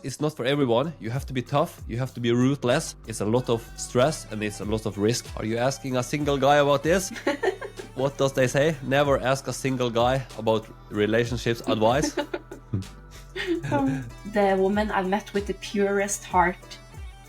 It's not for everyone. You have to be tough. You have to be ruthless. It's a lot of stress and it's a lot of risk. Are you asking a single guy about this? What does they say? Never ask a single guy about relationships advice. The woman I met with the purest heart,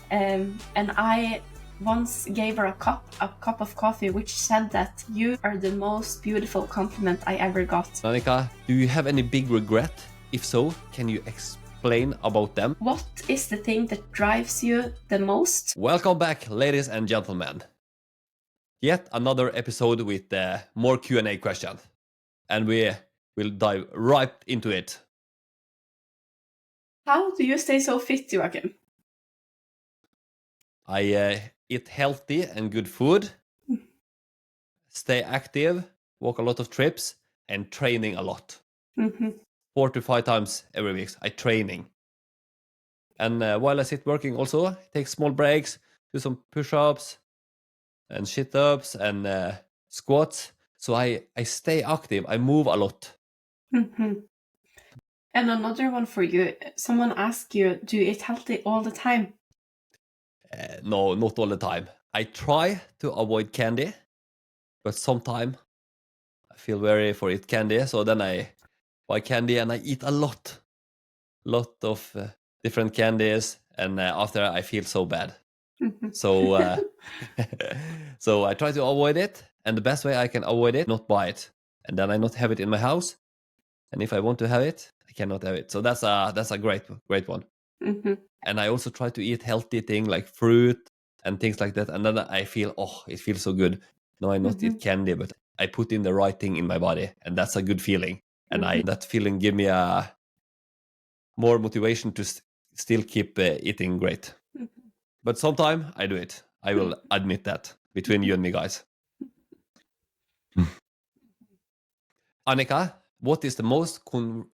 and I once gave her a cup of coffee, which said that you are the most beautiful compliment I ever got. Annika, do you have any big regret? If so, can you explain about them? What is the thing that drives you the most? Welcome back, ladies and gentlemen. Yet another episode with more Q&A questions. And we will dive right into it. How do you stay so fit, Joakim? I eat healthy and good food, stay active, walk a lot of trips, and training a lot. 4 to 5 times every week, I training. And while I sit working also, I take small breaks, do some push-ups and sit-ups and squats. So I stay active, I move a lot. And another one for you. Someone asked you, do you eat healthy all the time? No, not all the time. I try to avoid candy, but sometimes I feel very for eat candy. So then I buy candy and I eat a lot of different candies. And after I feel so bad. So so I try to avoid it. And the best way I can avoid it, not buy it. And then I not have it in my house. And if I want to have it, I cannot have it. So that's a great one. And I also try to eat healthy things like fruit and things like that. And then I feel, it feels so good. No, I not eat candy, but I put in the right thing in my body. And that's a good feeling. And that feeling give me a more motivation to still keep eating great. But sometimes I do it. I will admit that between you and me, guys. Annika, what is the most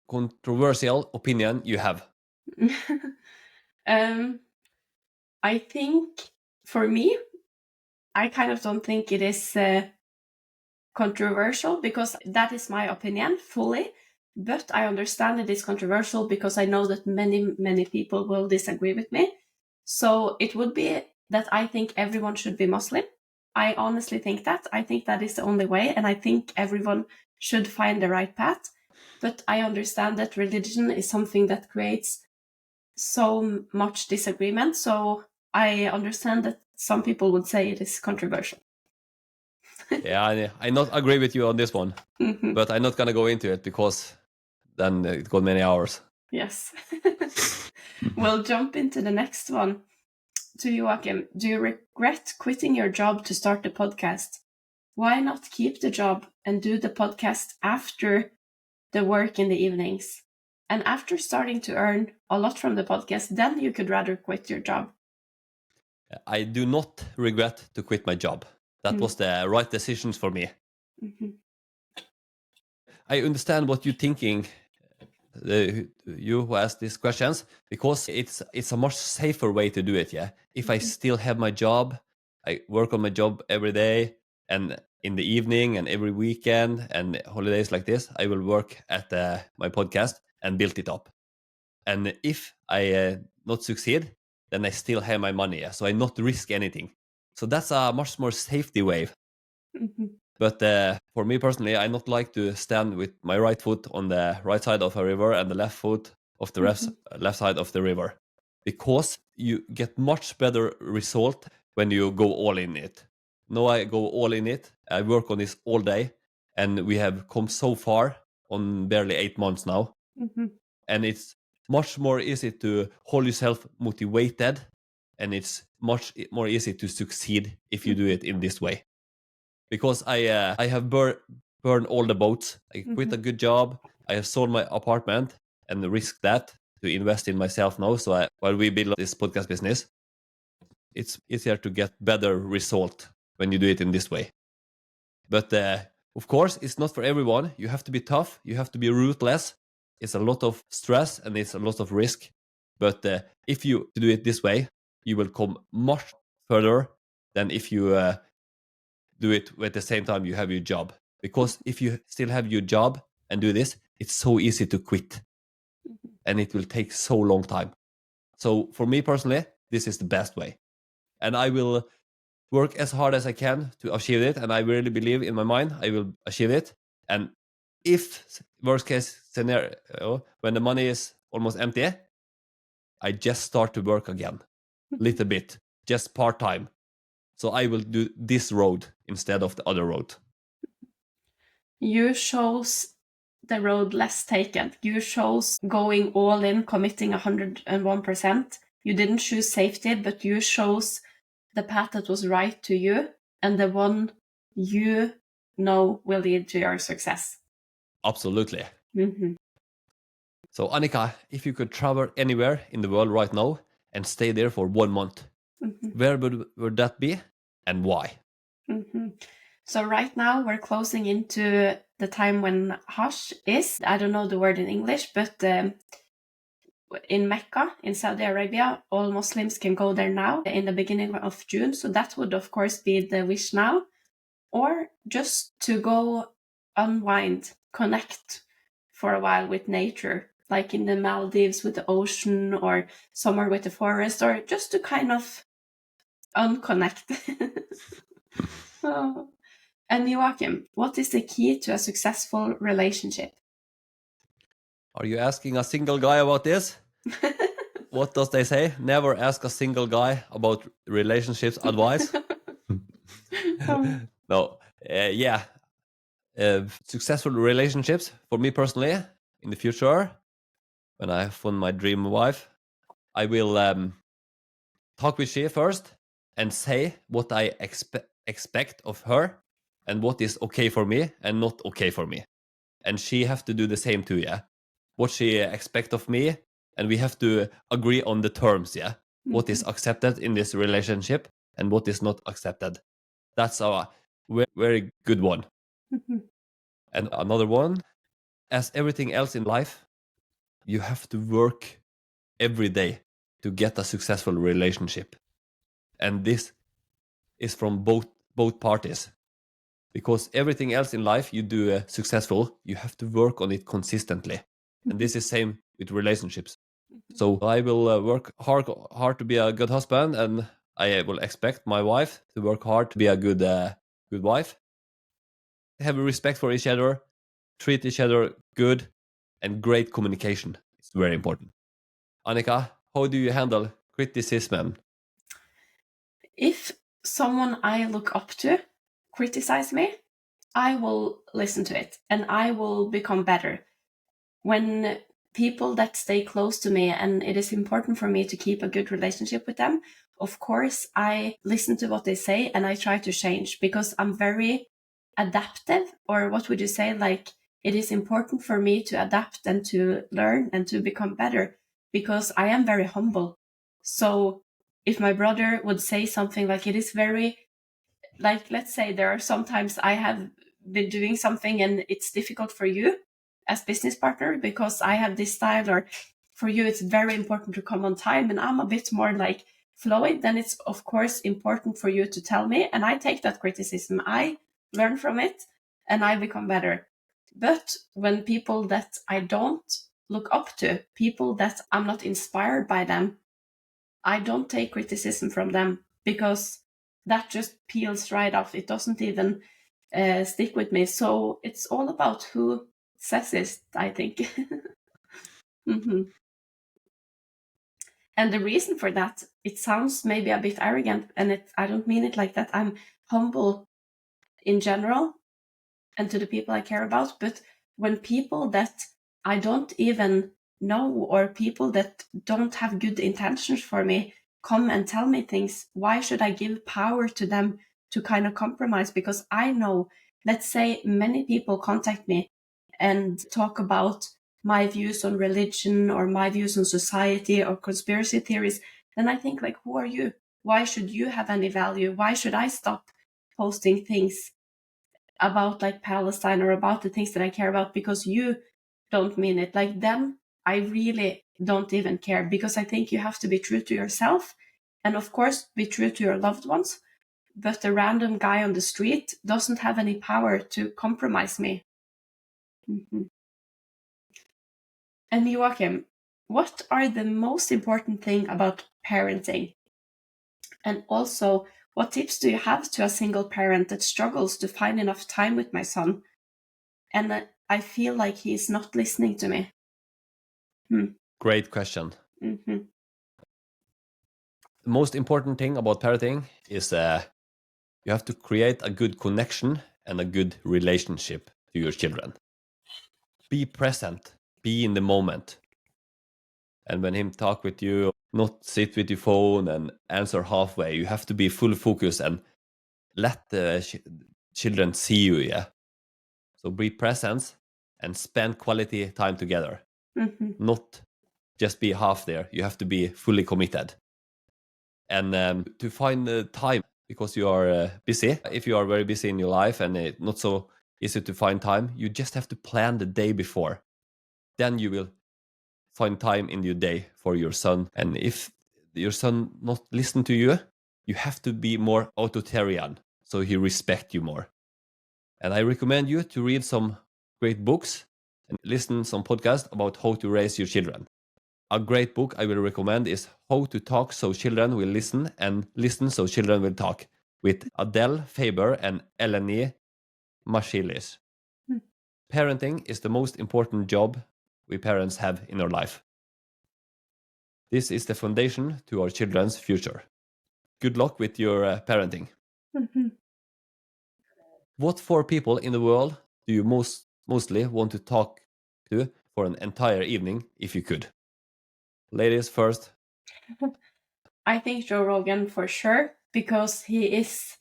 controversial opinion you have? I think for me, I kind of don't think it is controversial because that is my opinion fully. But I understand it is controversial because I know that many people will disagree with me. So it would be that I think everyone should be Muslim. I honestly think that. I think that is the only way. And I think everyone should find the right path. But I understand that religion is something that creates so much disagreement. So I understand that some people would say it is controversial. Yeah, I not agree with you on this one. But I'm not going to go into it because then it got many hours. Yes. We'll jump into the next one. To Joakim, do you regret quitting your job to start the podcast? Why not keep the job and do the podcast after the work in the evenings? And after starting to earn a lot from the podcast, then you could rather quit your job. I do not regret to quit my job. That was the right decisions for me. I understand what you're thinking, you who asked these questions, because it's a much safer way to do it. Yeah, if I still have my job, I work on my job every day, and in the evening and every weekend and holidays like this, I will work at my podcast and build it up. And if I not succeed, then I still have my money, so I not risk anything. So that's a much more safety way. But for me personally, I not like to stand with my right foot on the right side of a river and the left foot of the left side of the river, because you get much better result when you go all in it. Now I go all in it. I work on this all day, and we have come so far on barely 8 months now. And it's much more easy to hold yourself motivated, and it's much more easy to succeed if you do it in this way. Because I have burned all the boats. I quit a good job. I have sold my apartment and risked that to invest in myself now. So while we build this podcast business, it's easier to get better result when you do it in this way. But of course, it's not for everyone. You have to be tough. You have to be ruthless. It's a lot of stress and it's a lot of risk. But if you do it this way, you will come much further than if you do it at the same time you have your job. Because if you still have your job and do this, it's so easy to quit. And it will take so long time. So for me personally, this is the best way. And I will work as hard as I can to achieve it. And I really believe in my mind I will achieve it. And if worst case scenario, when the money is almost empty, I just start to work again, little bit, just part-time. So I will do this road instead of the other road. You chose the road less taken. You chose going all in, committing 101%. You didn't choose safety, but you chose the path that was right to you and the one you know will lead to your success. Absolutely. Mm-hmm. So Annika, if you could travel anywhere in the world right now and stay there for 1 month, where would that be and why? Mm-hmm. So right now we're closing into the time when Hajj is. I don't know the word in English, but in Mecca, in Saudi Arabia, all Muslims can go there now in the beginning of June. So that would, of course, be the wish now. Or just to go unwind, connect for a while with nature, like in the Maldives with the ocean or somewhere with the forest, or just to kind of unconnect. Oh. And Joakim, what is the key to a successful relationship? Are you asking a single guy about this? What does they say? Never ask a single guy about relationships advice. No, yeah. Successful relationships for me personally in the future, when I found my dream wife, I will talk with she first and say what I expect of her and what is okay for me and not okay for me. And she have to do the same too, yeah. What she expect of me, and we have to agree on the terms, yeah. What is accepted in this relationship and what is not accepted. That's a very good one. And another one, as everything else in life, you have to work every day to get a successful relationship. And this is from both parties. Because everything else in life you do successful, you have to work on it consistently. And this is same with relationships. So I will work hard to be a good husband, and I will expect my wife to work hard to be a good wife. Have a respect for each other, treat each other good, and great communication. It's very important. Annika, how do you handle criticism? If someone I look up to criticize me, I will listen to it and I will become better. When people that stay close to me and it is important for me to keep a good relationship with them, of course, I listen to what they say and I try to change because I'm very adaptive, or what would you say? Like, it is important for me to adapt and to learn and to become better because I am very humble. So if my brother would say something, like, it is very, like, let's say there are sometimes I have been doing something and it's difficult for you as business partner because I have this style, or for you it's very important to come on time and I'm a bit more like flowy, then it's of course important for you to tell me, and I take that criticism, I learn from it, and I become better. But when people that I don't look up to, people that I'm not inspired by them, I don't take criticism from them because that just peels right off. It doesn't even stick with me. So it's all about who says it, I think. hmm And the reason for that, it sounds maybe a bit arrogant, and I don't mean it like that. I'm humble in general and to the people I care about. But when people that I don't even know, or people that don't have good intentions for me, come and tell me things, why should I give power to them to kind of compromise? Because I know, let's say many people contact me and talk about my views on religion or my views on society or conspiracy theories, then I think, like, who are you? Why should you have any value? Why should I stop posting things about like Palestine or about the things that I care about because you don't mean it? Like, then I really don't even care, because I think you have to be true to yourself and of course be true to your loved ones. But a random guy on the street doesn't have any power to compromise me. Mm-hmm. And Joachim, what are the most important thing about parenting? And also, what tips do you have to a single parent that struggles to find enough time with my son? And I feel like he's not listening to me. Great question. Mm-hmm. The most important thing about parenting is you have to create a good connection and a good relationship to your children. Be present, be in the moment. And when him talk with you, not sit with your phone and answer halfway. You have to be full focus and let the children see you, yeah? So be present and spend quality time together. Mm-hmm. Not just be half there. You have to be fully committed. And to find the time, because you are busy. If you are very busy in your life and it's not so easy to find time, you just have to plan the day before. Then you will find time in your day for your son. And if your son not listen to you, you have to be more authoritarian, so he respect you more. And I recommend you to read some great books and listen some podcasts about how to raise your children. A great book I will recommend is How to Talk So Children Will Listen and Listen So Children Will Talk with Adele Faber and Eleni Marchilis. Hmm. Parenting is the most important job we parents have in our life. This is the foundation to our children's future. Good luck with your parenting. Mm-hmm. What 4 people in the world do you mostly want to talk to for an entire evening if you could? Ladies first. I think Joe Rogan for sure, because he is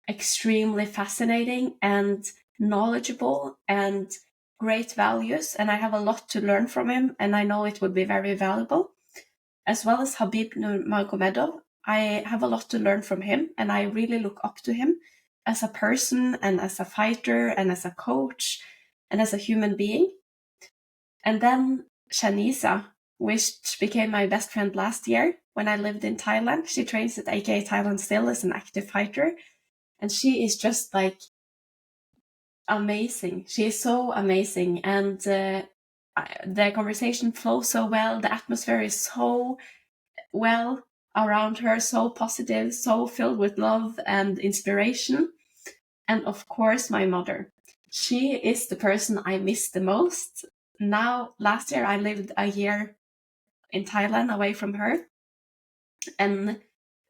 extremely fascinating and knowledgeable and great values. And I have a lot to learn from him, and I know it would be very valuable. As well as Habib Nurmagomedov, I have a lot to learn from him, and I really look up to him as a person and as a fighter and as a coach and as a human being. And then Shanisa, which became my best friend last year when I lived in Thailand. She trains at AKA Thailand still as an active fighter. And she is just like amazing. She is so amazing. And the conversation flows so well. The atmosphere is so well around her, so positive, so filled with love and inspiration. And of course, my mother. She is the person I miss the most. Now, last year, I lived a year in Thailand away from her. And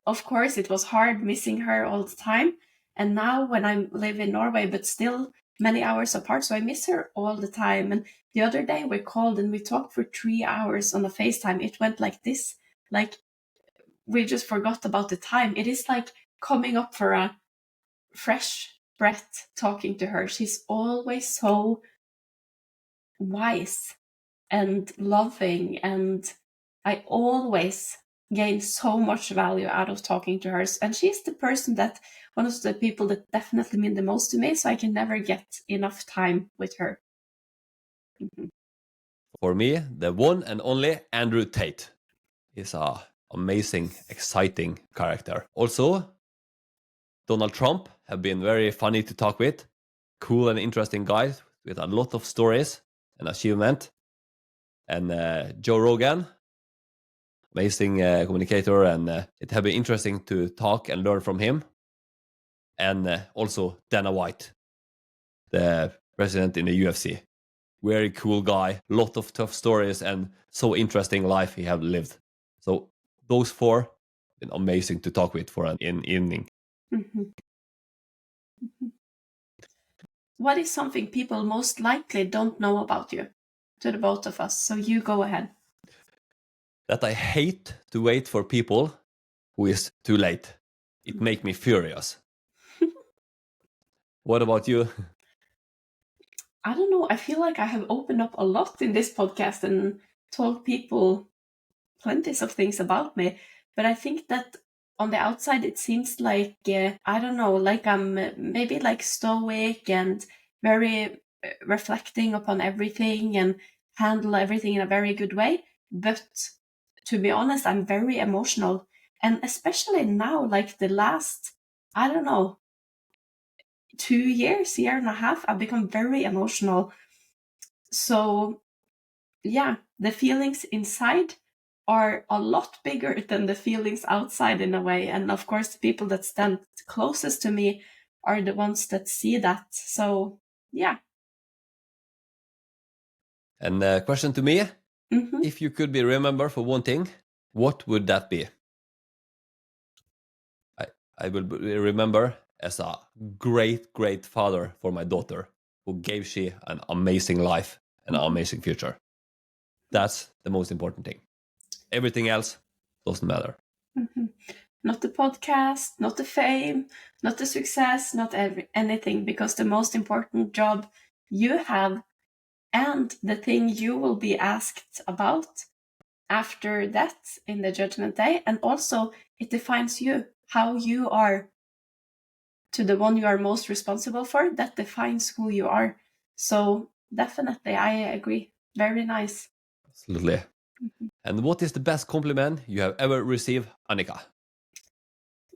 of course, it was hard missing her all the time. And now, when I live in Norway, but still many hours apart, so I miss her all the time. And the other day, we called and we talked for 3 hours on a FaceTime. It went like this, like we just forgot about the time. It is like coming up for a fresh breath talking to her. She's always so wise and loving, and I always gain so much value out of talking to her. And she's the person that one of the people that definitely mean the most to me, so I can never get enough time with her. Mm-hmm. For me, the one and only Andrew Tate is a amazing, exciting character. Also, Donald Trump have been very funny to talk with, cool and interesting guy with a lot of stories and achievement. And Joe Rogan, amazing communicator, and it have been interesting to talk and learn from him. And also Dana White, the president in the UFC. Very cool guy, lot of tough stories, and so interesting life he have lived. So those 4 been amazing to talk with for an evening. Mm-hmm. Mm-hmm. What is something people most likely don't know about you? To the both of us. So you go ahead. That I hate to wait for people who is too late. It make me furious. What about you? I don't know. I feel like I have opened up a lot in this podcast and told people plenty of things about me. But I think that on the outside, it seems like, I don't know, like I'm maybe like stoic and very reflecting upon everything and handle everything in a very good way. But to be honest, I'm very emotional. And especially now, like the last, I don't know, 2 years, year and a half, I've become very emotional. So yeah, the feelings inside are a lot bigger than the feelings outside in a way. And of course, the people that stand closest to me are the ones that see that. So, yeah. And question to me, Mm-hmm. if you could be remembered for one thing, what would that be? I will remember as a great father for my daughter, who gave she an amazing life and an amazing future. That's the most important thing. Everything else doesn't matter. Mm-hmm. Not the podcast, not the fame, not the success, not anything, because the most important job you have and the thing you will be asked about after that in the judgment day, and also it defines you, how you are to the one you are most responsible for, that defines who you are. So definitely, I agree. Very nice. Absolutely. Mm-hmm. And what is the best compliment you have ever received, Annika?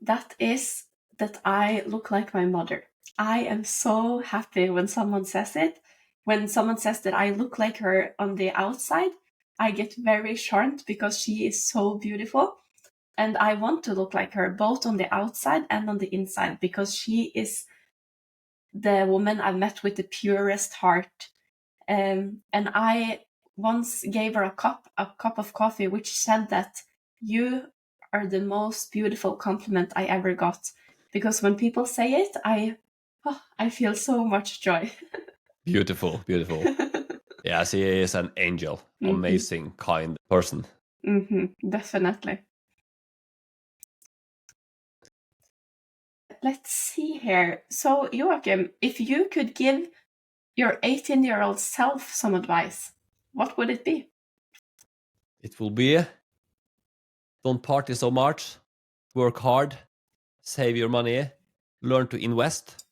That is that I look like my mother. I am so happy when someone says it. When someone says that I look like her on the outside, I get very charmed because she is so beautiful. And I want to look like her both on the outside and on the inside, because she is the woman I've met with the purest heart. And I once gave her a cup of coffee, which said that you are the most beautiful compliment I ever got. Because when people say it, I feel so much joy. Beautiful, beautiful. Yeah, she is an angel. Amazing, kind person. Definitely. Let's see here. So, Joakim, if you could give your 18-year-old self some advice, what would it be? It will be, don't party so much, work hard, save your money, learn to invest,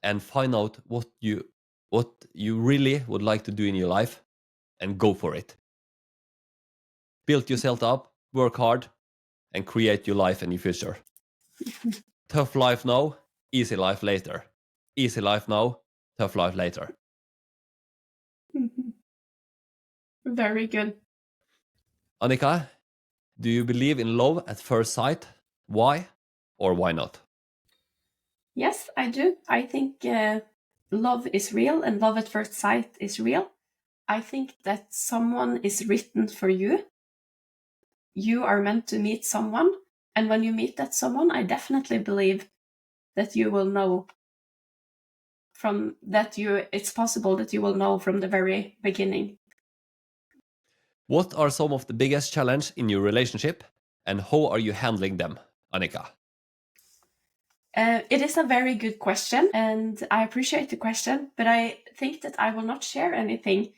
and find out what you really would like to do in your life, and go for it. Build yourself up, work hard, and create your life and your future. Tough life now, easy life later. Easy life now, tough life later. Very good. Annika, do you believe in love at first sight? Why or why not? Yes, I do. I think love is real and love at first sight is real. I think that someone is written for you. You are meant to meet someone. And when you meet that someone, I definitely believe that you will know it's possible that you will know from the very beginning. What are some of the biggest challenges in your relationship, and how are you handling them, Annika? It is a very good question, and I appreciate the question, but I think that I will not share anything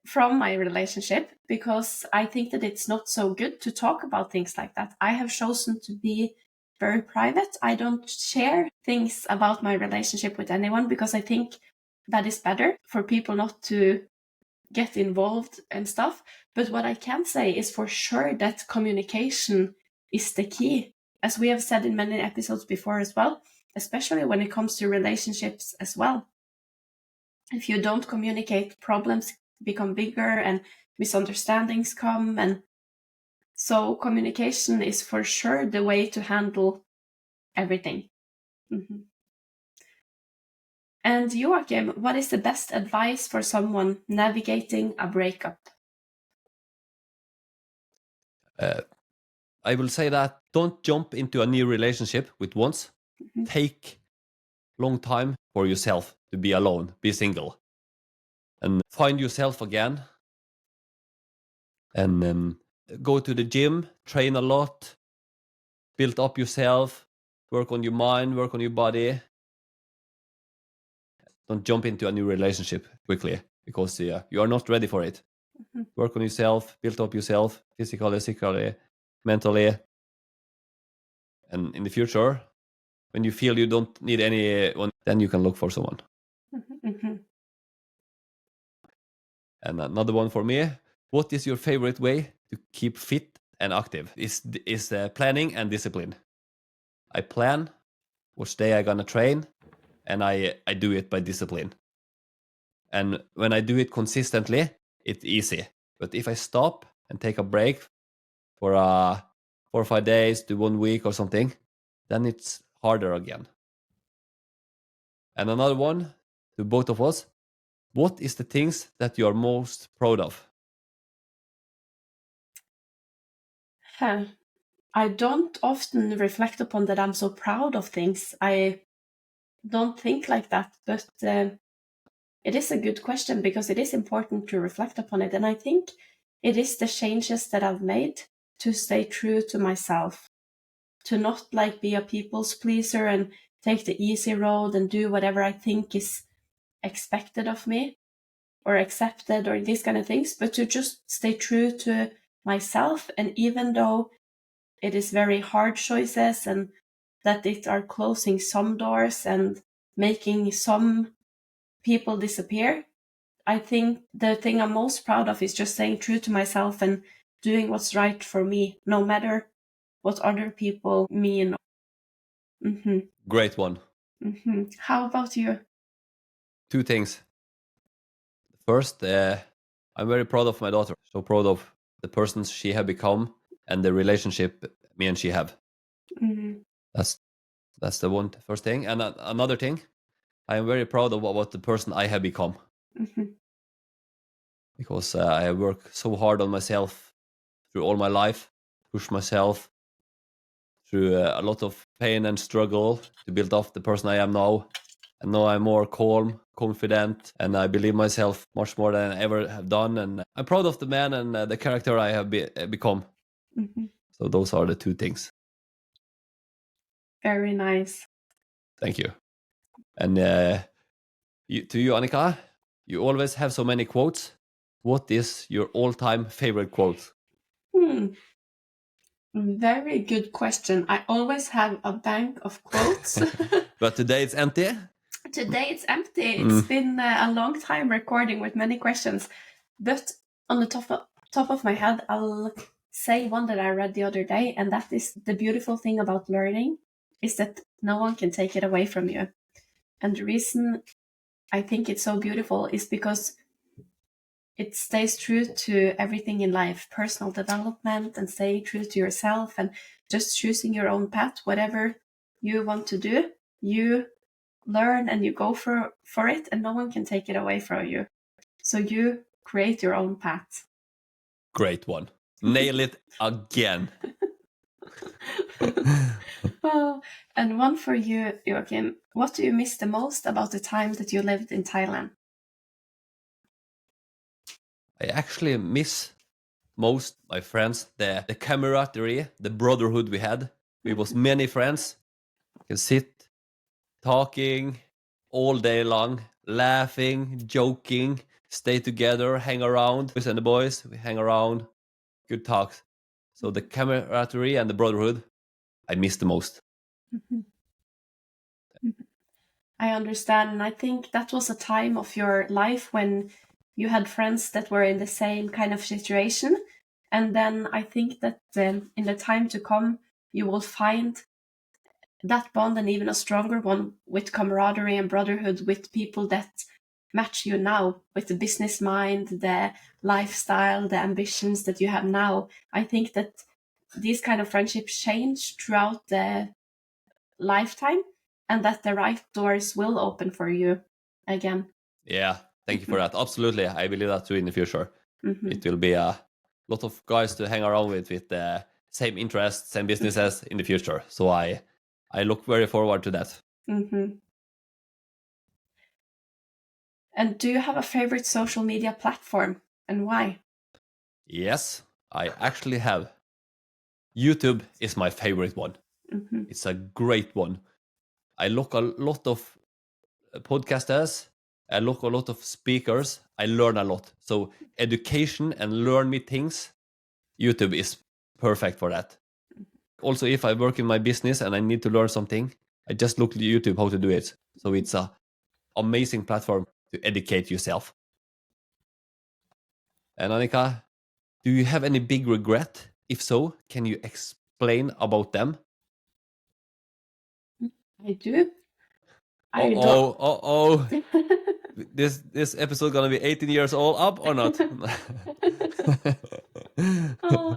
from my relationship, because I think that it's not so good to talk about things like that. I have chosen to be very private. I don't share things about my relationship with anyone, because I think that is better for people not to get involved and stuff. But what I can say is for sure that communication is the key, as we have said in many episodes before as well, especially when it comes to relationships as well. If you don't communicate, problems become bigger and misunderstandings come. And so communication is for sure the way to handle everything. And Joakim, what is the best advice for someone navigating a breakup? I will say that don't jump into a new relationship with once. Take long time for yourself to be alone, be single, and find yourself again. And go to the gym, train a lot, build up yourself, work on your mind, work on your body. Don't jump into a new relationship quickly, because you are not ready for it. Work on yourself, build up yourself physically, psychically, mentally. And in the future, when you feel you don't need anyone, then you can look for someone. And another one for me, what is your favorite way to keep fit and active? Is planning and discipline. I plan which day I'm gonna train, and I do it by discipline. And when I do it consistently, it's easy. But if I stop and take a break for 4 or 5 days to 1 week or something, then it's harder again. And another one to both of us: what is the things that you are most proud of? I don't often reflect upon that I'm so proud of things. I don't think like that, but it is a good question because it is important to reflect upon it. And I think it is the changes that I've made to stay true to myself, to not like be a people's pleaser and take the easy road and do whatever I think is expected of me or accepted or these kind of things, but to just stay true to myself. And even though it is very hard choices and that it are closing some doors and making some people disappear, I think the thing I'm most proud of is just staying true to myself and doing what's right for me, no matter what other people mean. Mm-hmm. Great one. Mm-hmm. How about you? 2 things. First, I'm very proud of my daughter. So proud of the person she have become and the relationship me and she have. Mm-hmm. That's the one first thing. And another thing, I am very proud of what the person I have become. Mm-hmm. Because I have worked so hard on myself through all my life, pushed myself through a lot of pain and struggle to build up the person I am now. And now I'm more calm, confident, and I believe myself much more than I ever have done. And I'm proud of the man and the character I have become. Mm-hmm. So those are the 2 things. Very nice. Thank you. And to you, Annika, you always have so many quotes. What is your all-time favorite quote? Very good question. I always have a bank of quotes. But today it's empty? Today it's empty. It's been a long time recording with many questions. But on the top of my head, I'll say one that I read the other day, and that is the beautiful thing about learning is that no one can take it away from you. And the reason I think it's so beautiful is because it stays true to everything in life, personal development and staying true to yourself and just choosing your own path, whatever you want to do, you learn and you go for it and no one can take it away from you. So you create your own path. Great one. Nail it again. And one for you, Joakim. What do you miss the most about the time that you lived in Thailand? I actually miss most my friends, the camaraderie, the brotherhood we had. We was many friends. We can sit talking all day long, laughing, joking, stay together, hang around. Boys and the boys, we hang around, good talks. So the camaraderie and the brotherhood, I miss the most. I understand. And I think that was a time of your life when you had friends that were in the same kind of situation. And then I think that in the time to come, you will find that bond and even a stronger one with camaraderie and brotherhood with people that match you now, with the business mind, the lifestyle, the ambitions that you have now. I think that these kind of friendships change throughout the lifetime and that the right doors will open for you again. Yeah, thank you for that. Absolutely, I believe that too in the future. Mm-hmm. It will be a lot of guys to hang around with same interests, same businesses in the future. So I look very forward to that. Mm-hmm. And do you have a favorite social media platform and why? Yes, I actually have. YouTube is my favorite one. Mm-hmm. It's a great one. I look a lot of podcasters. I look a lot of speakers. I learn a lot. So education and learn me things. YouTube is perfect for that. Also, if I work in my business and I need to learn something, I just look at YouTube how to do it. So it's a amazing platform to educate yourself. And Annika, do you have any big regret? If so, can you explain about them? I do. I don't. Uh-oh. this episode gonna be 18 years old up or not? Oh,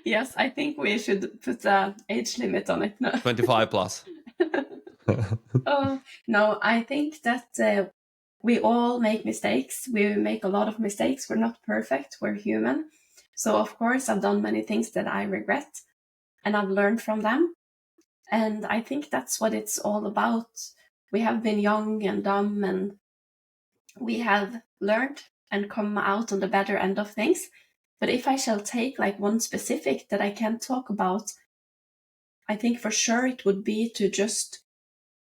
yes, I think we should put an age limit on it. No. 25 plus. Oh, no, I think that we all make mistakes. We make a lot of mistakes. We're not perfect. We're human. So, of course, I've done many things that I regret, and I've learned from them. And I think that's what it's all about. We have been young and dumb, and we have learned and come out on the better end of things. But if I shall take like one specific that I can talk about, I think for sure it would be to just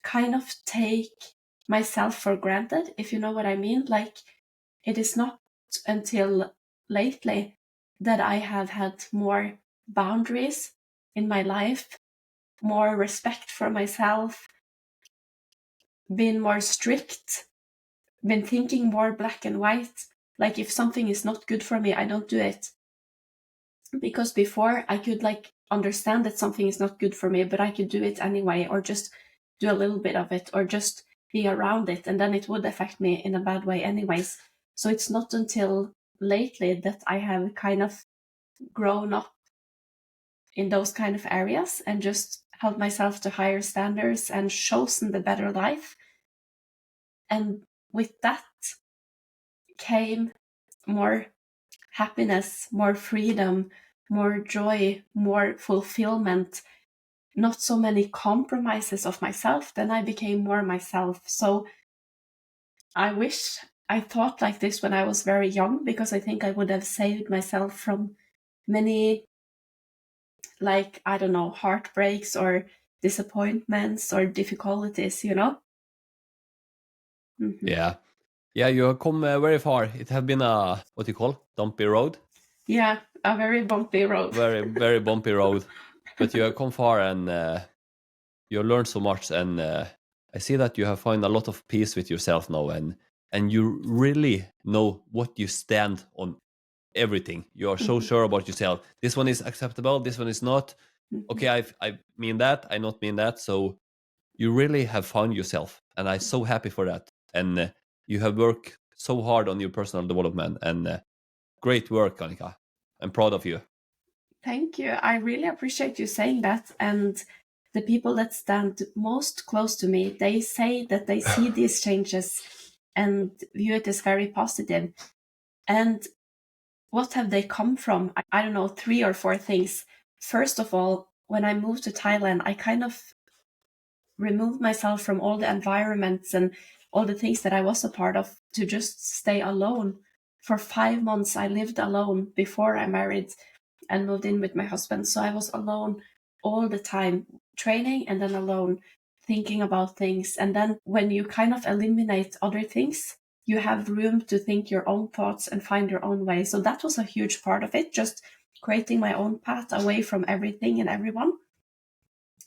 kind of take myself for granted, if you know what I mean. Like, it is not until lately that I have had more boundaries in my life, more respect for myself, been more strict, been thinking more black and white. Like, if something is not good for me, I don't do it. Because before I could like understand that something is not good for me, but I could do it anyway, or just do a little bit of it, or just be around it, and then it would affect me in a bad way anyways. So it's not until lately that I have kind of grown up in those kind of areas and just held myself to higher standards and chosen the better life. And with that came more happiness, more freedom, more joy, more fulfillment, not so many compromises of myself. Then I became more myself. So I wish I thought like this when I was very young, because I think I would have saved myself from many, like, I don't know, heartbreaks or disappointments or difficulties, you know? Mm-hmm. Yeah. Yeah, you have come very far. It has been a, what you call, dumpy road. Yeah, a very bumpy road. Very, very bumpy road. But you have come far, and you have learned so much. And I see that you have found a lot of peace with yourself now, and you really know what you stand on. Everything, you are so sure about yourself. This one is acceptable, this one is not. Okay, I mean that, I not mean that. So you really have found yourself, and I'm so happy for that. And you have worked so hard on your personal development, and great work, Annika. I'm proud of you. Thank you. I really appreciate you saying that. And the people that stand most close to me, they say that they see these changes and view it as very positive. And what have they come from? I don't know, 3 or 4 things. First of all, when I moved to Thailand, I kind of removed myself from all the environments and all the things that I was a part of to just stay alone. For 5 months, I lived alone before I married and moved in with my husband. So I was alone all the time, training and then alone, thinking about things. And then when you kind of eliminate other things, you have room to think your own thoughts and find your own way. So that was a huge part of it, just creating my own path away from everything and everyone.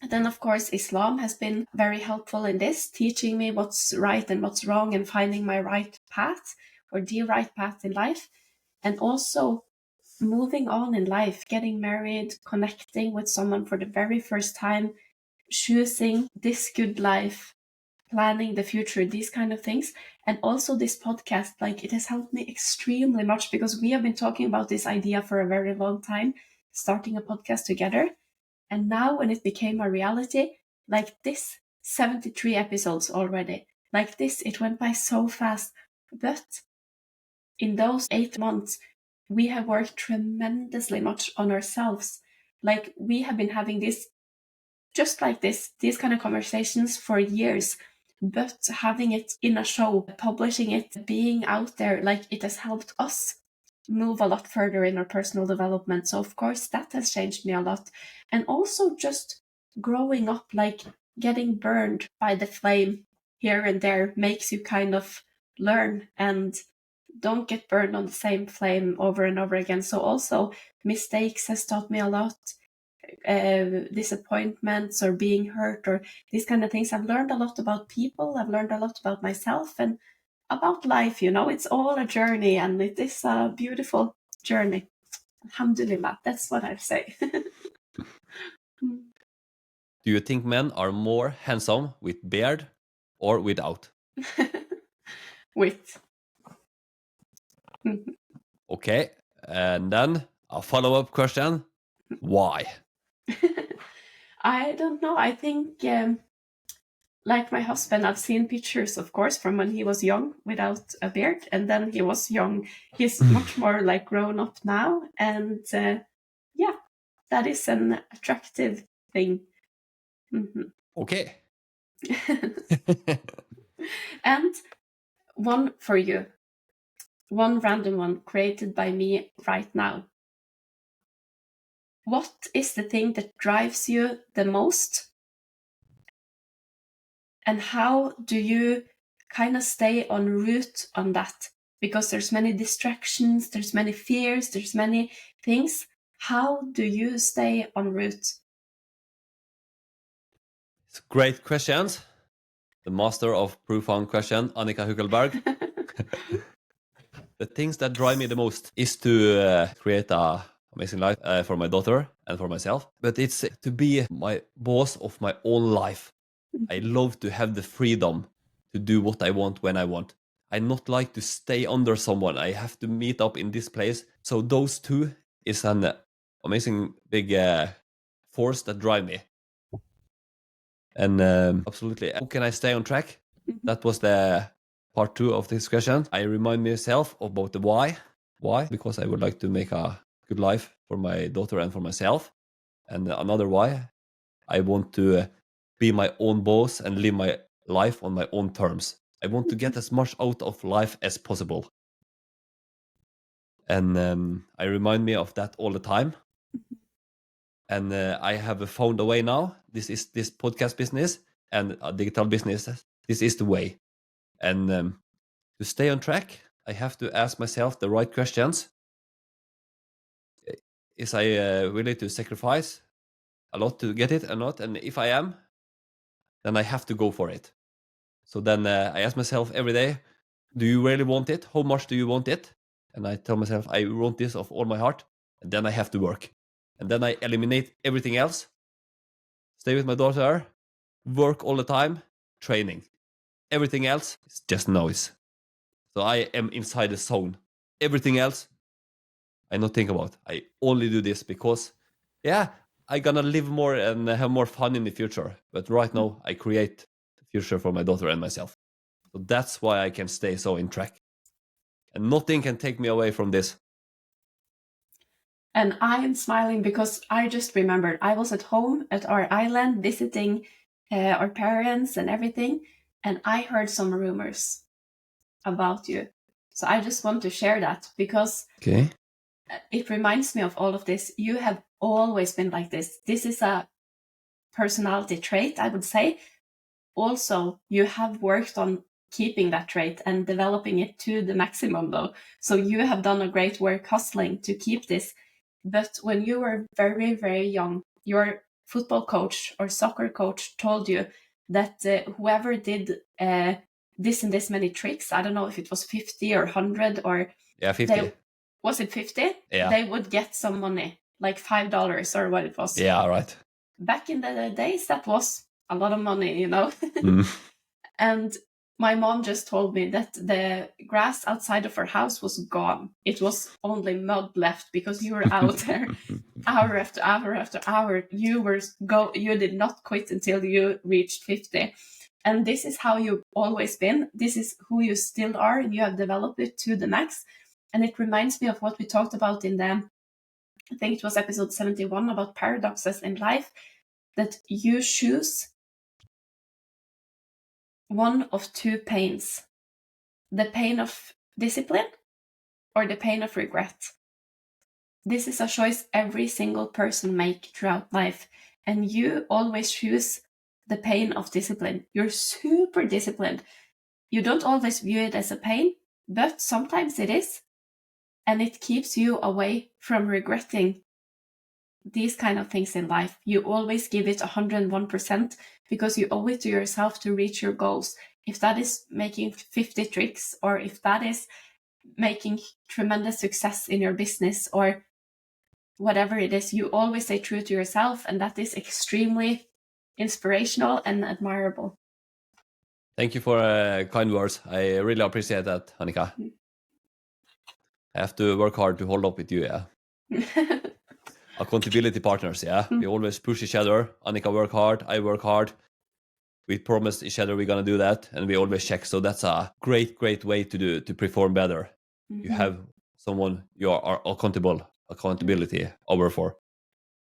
And then, of course, Islam has been very helpful in this, teaching me what's right and what's wrong and finding my right path or the right path in life. And also moving on in life, getting married, connecting with someone for the very first time, choosing this good life, planning the future, these kind of things. And also this podcast, like, it has helped me extremely much, because we have been talking about this idea for a very long time, starting a podcast together. And now when it became a reality, like this, 73 episodes already, like this, it went by so fast. But in those 8 months, we have worked tremendously much on ourselves. Like, we have been having this, just like this, these kind of conversations for years, but having it in a show, publishing it, being out there, like, it has helped us move a lot further in our personal development. So of course that has changed me a lot. And also just growing up, like, getting burned by the flame here and there makes you kind of learn and don't get burned on the same flame over and over again. So also mistakes has taught me a lot. Disappointments or being hurt or these kind of things. I've learned a lot about people. I've learned a lot about myself and about life. You know, it's all a journey, and it is a beautiful journey. Alhamdulillah, that's what I say. Do you think men are more handsome with beard or without? with. Okay, and then a follow-up question. Why? I don't know. I think, like my husband, I've seen pictures, of course, from when he was young without a beard, and then he was young. He's much more like grown up now, and yeah, that is an attractive thing. Okay. And one for you, one random one created by me right now. What is the thing that drives you the most? And how do you kind of stay en route on that? Because there's many distractions, there's many fears, there's many things. How do you stay en route? It's great questions. The master of profound question, Annika Huckelberg. The things that drive me the most is to create a amazing life for my daughter and for myself. But it's to be my boss of my own life. I love to have the freedom to do what I want when I want. I not like to stay under someone. I have to meet up in this place. So those two is an amazing big force that drive me. And absolutely, how can I stay on track? That was the part 2 of this question. I remind myself about the why. Why? Because I would like to make a good life for my daughter and for myself. And another why, I want to be my own boss and live my life on my own terms. I want to get as much out of life as possible. And I remind me of that all the time. And I have found a way now. This is this podcast business and a digital business. This is the way. And to stay on track, I have to ask myself the right questions. Is I willing to sacrifice a lot to get it or not? And if I am, then I have to go for it. So then I ask myself every day, do you really want it? How much do you want it? And I tell myself, I want this of all my heart. And then I have to work. And then I eliminate everything else. Stay with my daughter, work all the time, training. Everything else is just noise. So I am inside the zone. Everything else, I not think about. I only do this because, yeah, I gonna live more and have more fun in the future. But right now, I create the future for my daughter and myself. So that's why I can stay so in track. And nothing can take me away from this. And I am smiling because I just remembered I was at home at our island visiting our parents and everything, and I heard some rumors about you. So I just want to share that because Okay. it reminds me of all of this. You have always been like this. This is a personality trait, I would say. Also, you have worked on keeping that trait and developing it to the maximum, though. So you have done a great work hustling to keep this. But when you were very, very young, your football coach or soccer coach told you that whoever did this and this many tricks, I don't know if it was 50 or 100 or... Yeah, 50. Was it 50? Yeah. They would get some money, like $5 or what it was. Yeah, right. Back in the days, that was a lot of money, you know? And my mom just told me that the grass outside of her house was gone. It was only mud left because you were out there hour after hour after hour. You did not quit until you reached 50. And this is how you've always been. This is who you still are, and you have developed it to the max. And it reminds me of what we talked about in the, I think it was episode 71 about paradoxes in life, that you choose one of two pains, the pain of discipline or the pain of regret. This is a choice every single person make throughout life. And you always choose the pain of discipline. You're super disciplined. You don't always view it as a pain, but sometimes it is. And it keeps you away from regretting these kind of things in life. You always give it 101% because you owe it to yourself to reach your goals. If that is making 50 tricks, or if that is making tremendous success in your business, or whatever it is, you always stay true to yourself, and that is extremely inspirational and admirable. Thank you for kind words. I really appreciate that, Annika. I have to work hard to hold up with you, yeah. Accountability partners, yeah. We always push each other. Annika work hard, I work hard. We promised each other we're gonna do that, and we always check. So that's a great way to perform better. You have someone you are accountability over for.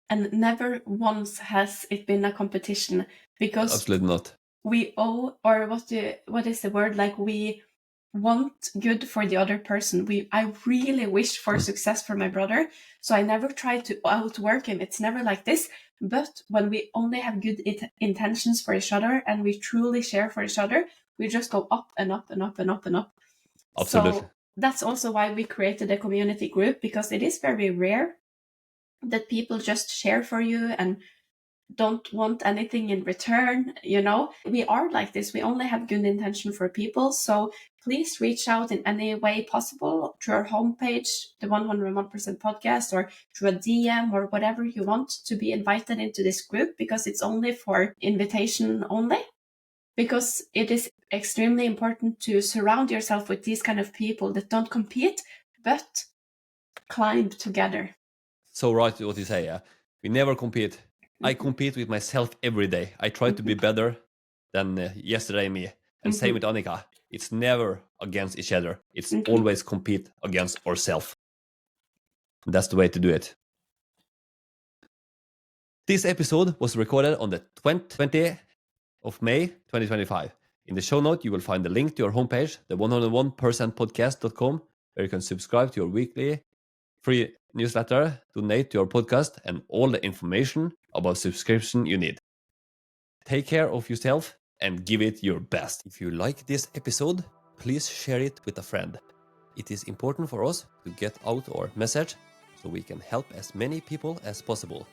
And never once has it been a competition, because Absolutely not. we owe, or what is the word? Like, we want good for the other person. I really wish for success for my brother, so I never try to outwork him. It's never like this. But when we only have good intentions for each other and we truly share for each other, we just go up and up and up and up and up. Absolutely. So that's also why we created a community group, because it is very rare that people just share for you and don't want anything in return. We are like this. We only have good intention for people. So please reach out in any way possible, through our homepage, the 101% podcast, or through a DM or whatever you want, to be invited into this group, because it's only for invitation only. Because it is extremely important to surround yourself with these kind of people that don't compete, but climb together. So right what you say, yeah. We never compete. I compete with myself every day. I try to be better than yesterday me. And same with Annika. It's never against each other. It's always compete against ourselves. That's the way to do it. This episode was recorded on the 20th of May 2025. In the show note, you will find the link to our homepage, the 101percentpodcast.com, where you can subscribe to your weekly free newsletter, donate to your podcast, and all the information about subscription you need. Take care of yourself and give it your best. If you like this episode, please share it with a friend. It is important for us to get out our message so we can help as many people as possible.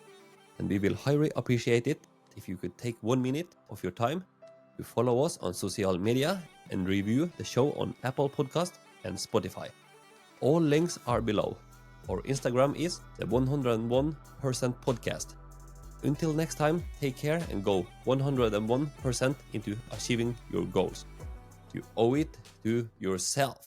And we will highly appreciate it if you could take 1 minute of your time to follow us on social media and review the show on Apple Podcast and Spotify. All links are below. Our Instagram is the 101% podcast. Until next time, take care and go 101% into achieving your goals. You owe it to yourself.